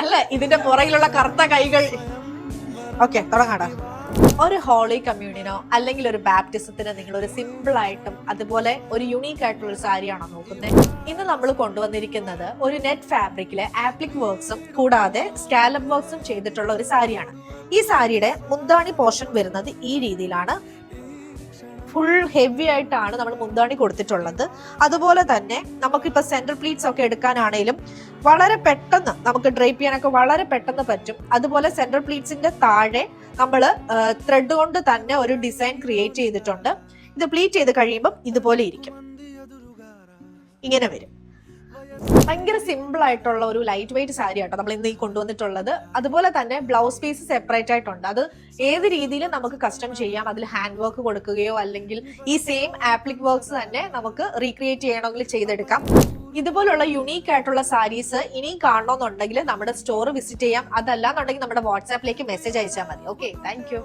അല്ല ഇതിന്റെ പുറകിലുള്ള കറുത്ത കൈകൾ. ഓക്കെ, തുടങ്ങാടാ. ഒരു ഹോളി കമ്മ്യൂണിനോ അല്ലെങ്കിൽ ഒരു ബാപ്റ്റിസത്തിനോ നിങ്ങൾ ഒരു സിമ്പിൾ ആയിട്ടും അതുപോലെ ഒരു യുണീക്ക് ആയിട്ടുള്ള ഒരു സാരിയാണോ നോക്കുന്നത്? ഇന്ന് നമ്മൾ കൊണ്ടുവന്നിരിക്കുന്നത് ഒരു നെറ്റ് ഫാബ്രിക്കിലെ ആപ്ലിക് വർക്ക്സും കൂടാതെ സ്കാലപ്പ് വർക്ക്സും ചെയ്തിട്ടുള്ള ഒരു സാരിയാണ്. ഈ സാരിയുടെ മുന്താണി പോർഷൻ വരുന്നത് ഈ രീതിയിലാണ്. ഫുൾ ഹെവി ആയിട്ടാണ് നമ്മൾ മുന്താണി കൊടുത്തിട്ടുള്ളത്. അതുപോലെ തന്നെ നമുക്കിപ്പോൾ സെന്റർ പ്ലീറ്റ്സ് ഒക്കെ എടുക്കാനാണെങ്കിലും വളരെ പെട്ടെന്ന് നമുക്ക് ഡ്രൈപ്പ് ചെയ്യാനൊക്കെ വളരെ പെട്ടെന്ന് പറ്റും. അതുപോലെ സെന്റർ പ്ലീറ്റ്സിന്റെ താഴെ നമ്മൾ ത്രെഡ് കൊണ്ട് തന്നെ ഒരു ഡിസൈൻ ക്രിയേറ്റ് ചെയ്തിട്ടുണ്ട്. ഇത് പ്ലീറ്റ് ചെയ്ത് കഴിയുമ്പോൾ ഇതുപോലെ ഇരിക്കും, ഇങ്ങനെ വരും. ഭയങ്കര സിമ്പിൾ ആയിട്ടുള്ള ഒരു ലൈറ്റ് വെയിറ്റ് സാരി ആട്ടോ നമ്മൾ ഇന്ന് ഈ കൊണ്ടുവന്നിട്ടുള്ളത്. അതുപോലെ തന്നെ ബ്ലൗസ് പീസ് സെപ്പറേറ്റ് ആയിട്ടുണ്ട്. അത് ഏത് രീതിയിലും നമുക്ക് കസ്റ്റം ചെയ്യാം. അതിൽ ഹാൻഡ് വർക്ക് കൊടുക്കുകയോ അല്ലെങ്കിൽ ഈ സെയിം ആപ്ലിക് വർക്ക്സ് തന്നെ നമുക്ക് റീക്രിയേറ്റ് ചെയ്യണമെങ്കിൽ ചെയ്തെടുക്കാം. ഇതുപോലുള്ള യുണീക്ക് ആയിട്ടുള്ള സാരീസ് ഇനിയും കാണണമെന്നുണ്ടെങ്കിൽ നമ്മുടെ സ്റ്റോർ വിസിറ്റ് ചെയ്യാം. അതല്ലാന്നുണ്ടെങ്കിൽ നമ്മുടെ വാട്സാപ്പിലേക്ക് മെസ്സേജ് അയച്ചാൽ മതി. Okay, thank you.